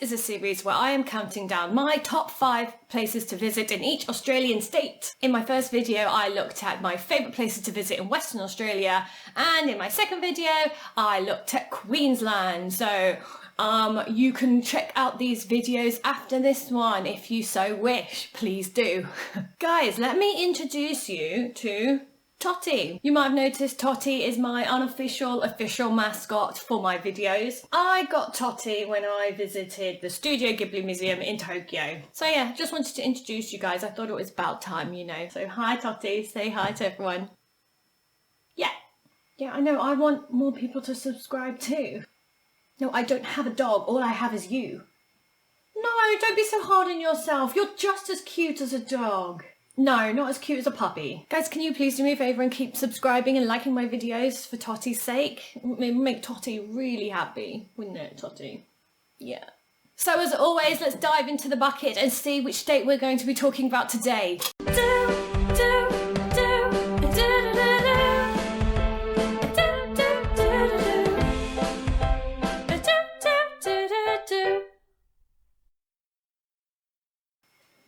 is a series where I am counting down my top 5 places to visit in each Australian state. In my first video, I looked at my favourite places to visit in Western Australia, and in my second video, I looked at Queensland. So you can check out these videos after this one if you so wish. Please do. Guys, let me introduce you to Totty. You might have noticed Totty is my unofficial official mascot for my videos. I got Totty when I visited the Studio Ghibli Museum in Tokyo. So yeah, just wanted to introduce you guys. I thought it was about time, you know. So hi Totty, say hi to everyone. Yeah, I know, I want more people to subscribe too. No, I don't have a dog, all I have is you. No, don't be so hard on yourself. You're just as cute as a dog. No, not as cute as a puppy. Guys, can you please do me a favour and keep subscribing and liking my videos for Totty's sake? It would make Totty really happy, wouldn't it, Totty? Yeah. So as always, let's dive into the bucket and see which state we're going to be talking about today.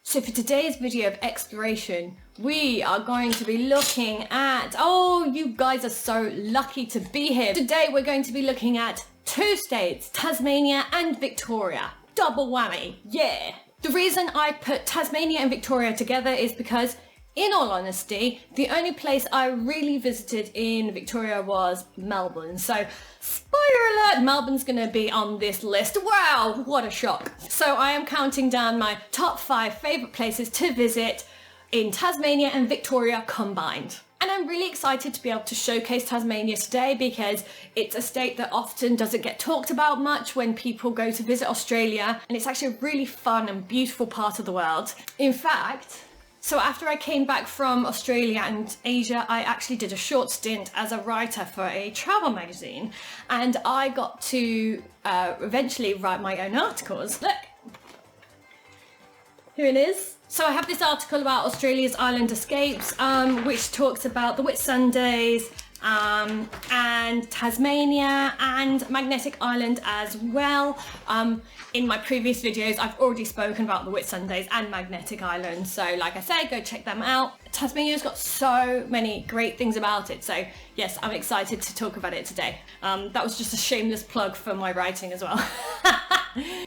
So for today's video of exploration, we are going to be looking at, oh, you guys are so lucky to be here. Today we're going to be looking at 2 states, Tasmania and Victoria. Double whammy, yeah. The reason I put Tasmania and Victoria together is because, in all honesty, the only place I really visited in Victoria was Melbourne. So, spoiler alert, Melbourne's gonna be on this list. Wow, what a shock. So I am counting down my top 5 favourite places to visit in Tasmania and Victoria combined. And I'm really excited to be able to showcase Tasmania today because it's a state that often doesn't get talked about much when people go to visit Australia. And it's actually a really fun and beautiful part of the world. In fact, so after I came back from Australia and Asia, I actually did a short stint as a writer for a travel magazine, and I got to eventually write my own articles. Look, here it is. So I have this article about Australia's island escapes, which talks about the Whitsundays, and Tasmania and Magnetic Island as well. In my previous videos, I've already spoken about the Whitsundays and Magnetic Island. So like I said, go check them out. Tasmania's got so many great things about it. So yes, I'm excited to talk about it today. That was just a shameless plug for my writing as well.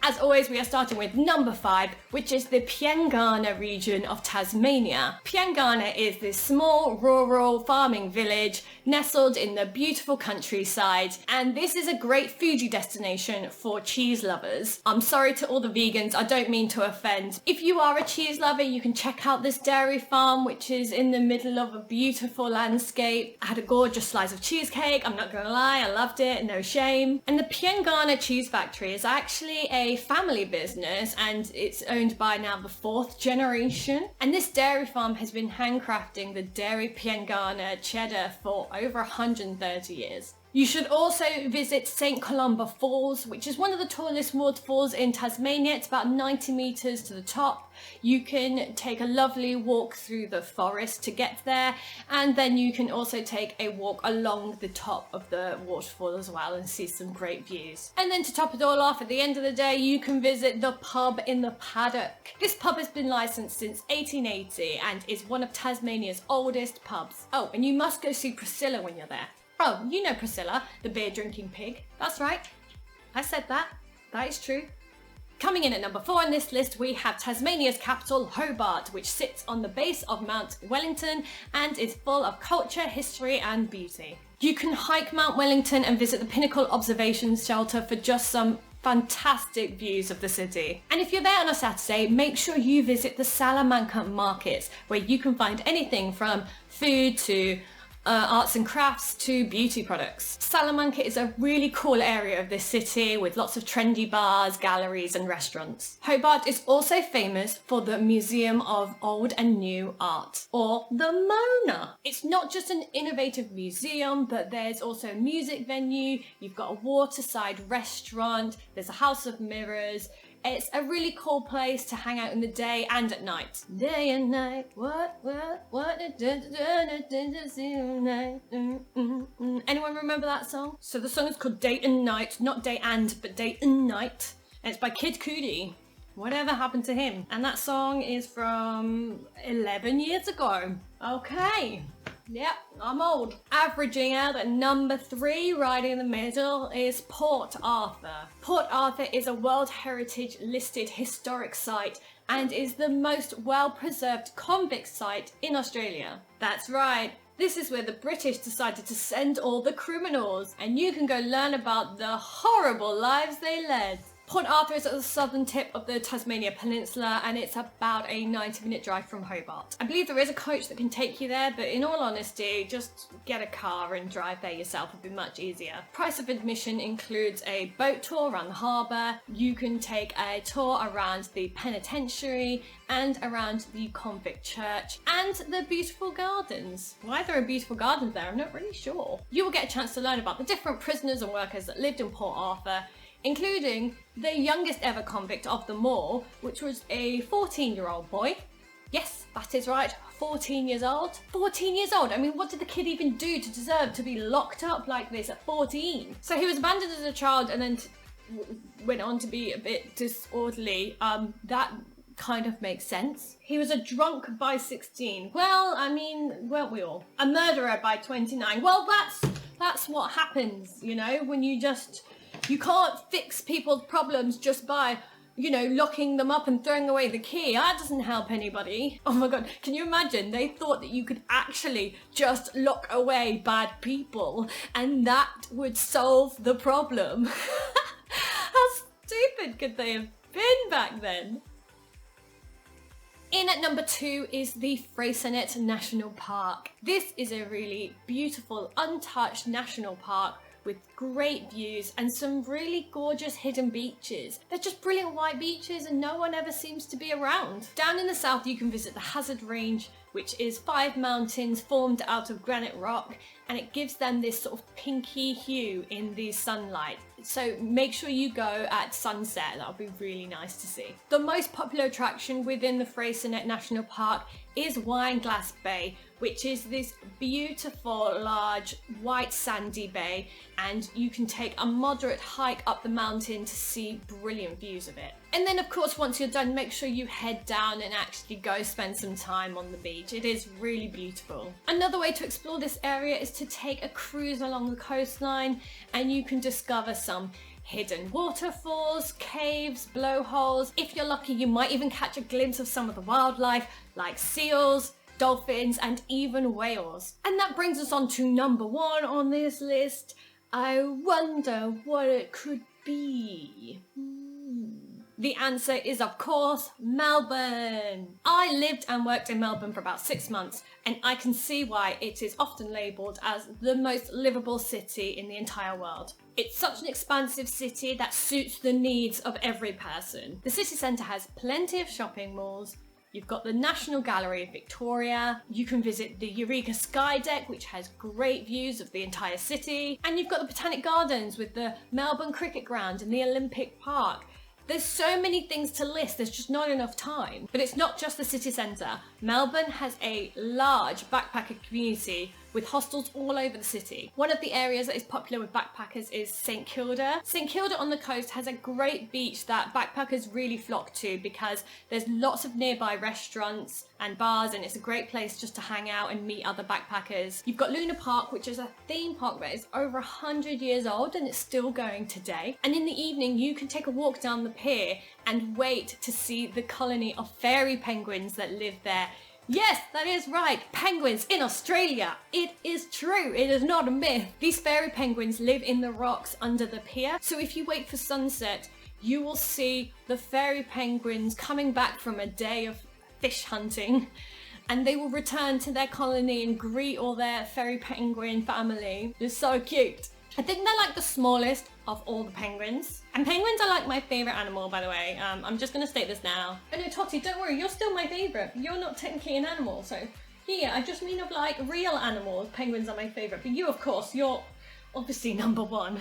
As always, we are starting with number 5, which is the Piangana region of Tasmania. Piangana is this small rural farming village nestled in the beautiful countryside, and this is a great foodie destination for cheese lovers. I'm sorry to all the vegans, I don't mean to offend. If you are a cheese lover, you can check out this dairy farm, which is in the middle of a beautiful landscape. I had a gorgeous slice of cheesecake, I'm not gonna lie, I loved it, no shame. And the Piangana cheese factory is actually a family business, and it's owned by now the 4th generation. And this dairy farm has been handcrafting the dairy Piangana cheddar for over 130 years. You should also visit St. Columba Falls, which is one of the tallest waterfalls in Tasmania. It's about 90 metres to the top. You can take a lovely walk through the forest to get there, and then you can also take a walk along the top of the waterfall as well and see some great views. And then to top it all off, at the end of the day, you can visit the pub in the paddock. This pub has been licensed since 1880 and is one of Tasmania's oldest pubs. Oh, and you must go see Priscilla when you're there. Oh, you know Priscilla, the beer-drinking pig. That's right. I said that. That is true. Coming in at number 4 on this list, we have Tasmania's capital, Hobart, which sits on the base of Mount Wellington and is full of culture, history and beauty. You can hike Mount Wellington and visit the Pinnacle Observation Shelter for just some fantastic views of the city. And if you're there on a Saturday, make sure you visit the Salamanca markets, where you can find anything from food to arts and crafts to beauty products. Salamanca is a really cool area of this city with lots of trendy bars, galleries and restaurants. Hobart is also famous for the Museum of Old and New Art, or the MONA. It's not just an innovative museum, but there's also a music venue, you've got a waterside restaurant, there's a house of mirrors. It's a really cool place to hang out in the day and at night. Day and night, anyone remember that song? So the song is called Day and Night, not Day and, but Day and Night. And it's by Kid Cudi. Whatever happened to him? And that song is from 11 years ago. Okay. Yep, I'm old. Averaging out at number 3, right in the middle, is Port Arthur. Port Arthur is a World Heritage listed historic site and is the most well-preserved convict site in Australia. That's right. This is where the British decided to send all the criminals, and you can go learn about the horrible lives they led. Port Arthur is at the southern tip of the Tasmania Peninsula, and it's about a 90-minute drive from Hobart. I believe there is a coach that can take you there, but in all honesty, just get a car and drive there yourself would be much easier. Price of admission includes a boat tour around the harbour. You can take a tour around the penitentiary and around the convict church and the beautiful gardens. Why there are beautiful gardens there, I'm not really sure. You will get a chance to learn about the different prisoners and workers that lived in Port Arthur, including the youngest ever convict of them all, which was a 14-year-old boy. Yes, that is right, 14 years old. 14 years old, I mean, what did the kid even do to deserve to be locked up like this at 14? So he was abandoned as a child and then went on to be a bit disorderly. That kind of makes sense. He was a drunk by 16. Well, I mean, weren't we all? A murderer by 29. Well, that's what happens, you know, when you can't fix people's problems just by, you know, locking them up and throwing away the key. That doesn't help anybody. Oh my god, can you imagine? They thought that you could actually just lock away bad people and that would solve the problem. How stupid could they have been back then? In at number 2 is the Freycinet National Park. This is a really beautiful, untouched national park with great views and some really gorgeous hidden beaches. They're just brilliant white beaches and no one ever seems to be around. Down in the south you can visit the Hazard Range, which is 5 mountains formed out of granite rock, and it gives them this sort of pinky hue in the sunlight. So make sure you go at sunset, that'll be really nice to see. The most popular attraction within the Freycinet National Park is Wineglass Bay, which is this beautiful large white sandy bay, and you can take a moderate hike up the mountain to see brilliant views of it. And then of course once you're done, make sure you head down and actually go spend some time on the beach. It is really beautiful. Another way to explore this area is to take a cruise along the coastline, and you can discover some hidden waterfalls, caves, blowholes. If you're lucky, you might even catch a glimpse of some of the wildlife like seals, dolphins, and even whales. And that brings us on to number 1 on this list. I wonder what it could be. The answer is, of course, Melbourne. I lived and worked in Melbourne for about 6 months, and I can see why it is often labelled as the most livable city in the entire world. It's such an expansive city that suits the needs of every person. The city centre has plenty of shopping malls. You've got the National Gallery of Victoria, you can visit the Eureka Sky Deck, which has great views of the entire city, and you've got the Botanic Gardens with the Melbourne Cricket Ground and the Olympic Park. There's so many things to list, there's just not enough time. But it's not just the city centre. Melbourne has a large backpacker community with hostels all over the city. One of the areas that is popular with backpackers is St Kilda. St Kilda on the coast has a great beach that backpackers really flock to because there's lots of nearby restaurants and bars, and it's a great place just to hang out and meet other backpackers. You've got Luna Park, which is a theme park that is over 100 years old and it's still going today. And in the evening you can take a walk down the pier and wait to see the colony of fairy penguins that live there. Yes, that is right, penguins in Australia. It is true, it is not a myth. These fairy penguins live in the rocks under the pier, so if you wait for sunset, you will see the fairy penguins coming back from a day of fish hunting, and they will return to their colony and greet all their fairy penguin family. They're so cute. I think they're like the smallest of all the penguins. And penguins are like my favourite animal, by the way. I'm just going to state this now. Oh no, Totty, don't worry, you're still my favourite. You're not technically an animal, so yeah, I just mean of like real animals. Penguins are my favourite. But you, of course, you're obviously number 1.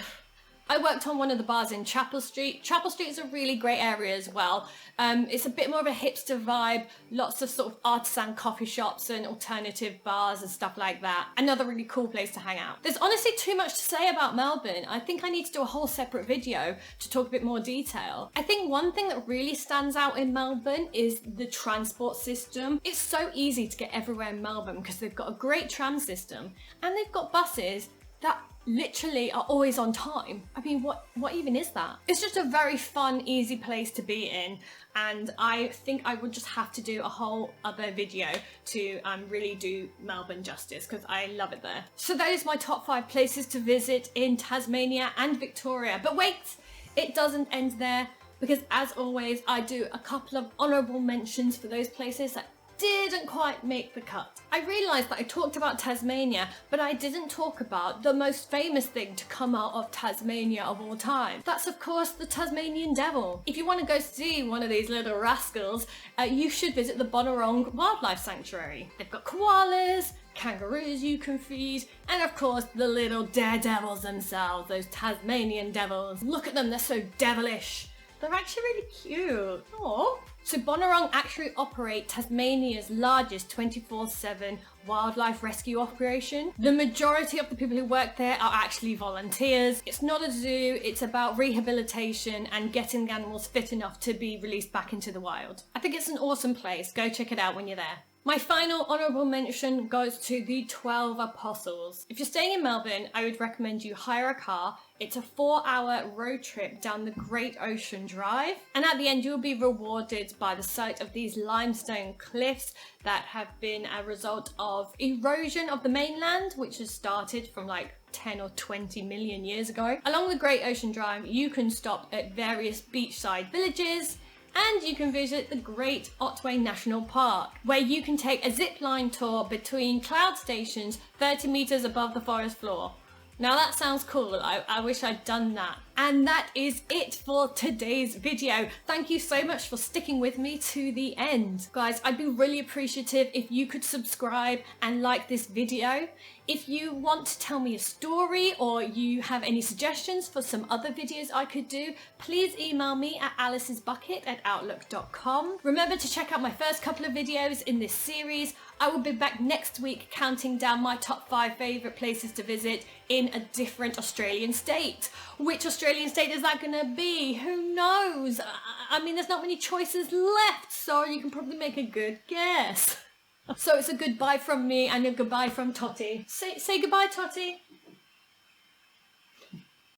I worked on one of the bars in Chapel Street. Chapel Street is a really great area as well. It's a bit more of a hipster vibe, lots of sort of artisan coffee shops and alternative bars and stuff like that. Another really cool place to hang out. There's honestly too much to say about Melbourne. I think I need to do a whole separate video to talk a bit more detail. I think one thing that really stands out in Melbourne is the transport system. It's so easy to get everywhere in Melbourne because they've got a great tram system and they've got buses that literally are always on time. I mean, what even is that? It's just a very fun, easy place to be in, and I think I would just have to do a whole other video to really do Melbourne justice because I love it there. So those are my top 5 places to visit in Tasmania and Victoria. But wait, it doesn't end there, because as always, I do a couple of honourable mentions for those places that didn't quite make the cut. I realised that I talked about Tasmania, but I didn't talk about the most famous thing to come out of Tasmania of all time. That's of course the Tasmanian devil. If you want to go see one of these little rascals, you should visit the Bonnarong Wildlife Sanctuary. They've got koalas, kangaroos you can feed, and of course the little daredevils themselves, those Tasmanian devils. Look at them, they're so devilish. They're actually really cute. Aww. So Bonnarong actually operate Tasmania's largest 24/7 wildlife rescue operation. The majority of the people who work there are actually volunteers. It's not a zoo, it's about rehabilitation and getting the animals fit enough to be released back into the wild. I think it's an awesome place. Go check it out when you're there. My final honourable mention goes to the 12 Apostles. If you're staying in Melbourne, I would recommend you hire a car. It's a 4-hour road trip down the Great Ocean Drive. And at the end, you'll be rewarded by the sight of these limestone cliffs that have been a result of erosion of the mainland, which has started from like 10 or 20 million years ago. Along the Great Ocean Drive, you can stop at various beachside villages, and you can visit the Great Otway National Park, where you can take a zip line tour between cloud stations 30 meters above the forest floor. Now that sounds cool. I wish I'd done that. And that is it for today's video. Thank you so much for sticking with me to the end. Guys, I'd be really appreciative if you could subscribe and like this video. If you want to tell me a story or you have any suggestions for some other videos I could do, please email me at alice'sbucket@outlook.com. Remember to check out my first couple of videos in this series. I will be back next week counting down my top 5 favourite places to visit in a different Australian state. Which Australian state is that gonna be? Who knows? I mean, there's not many choices left, so you can probably make a good guess. So it's a goodbye from me and a goodbye from Totty. Say goodbye, Totty.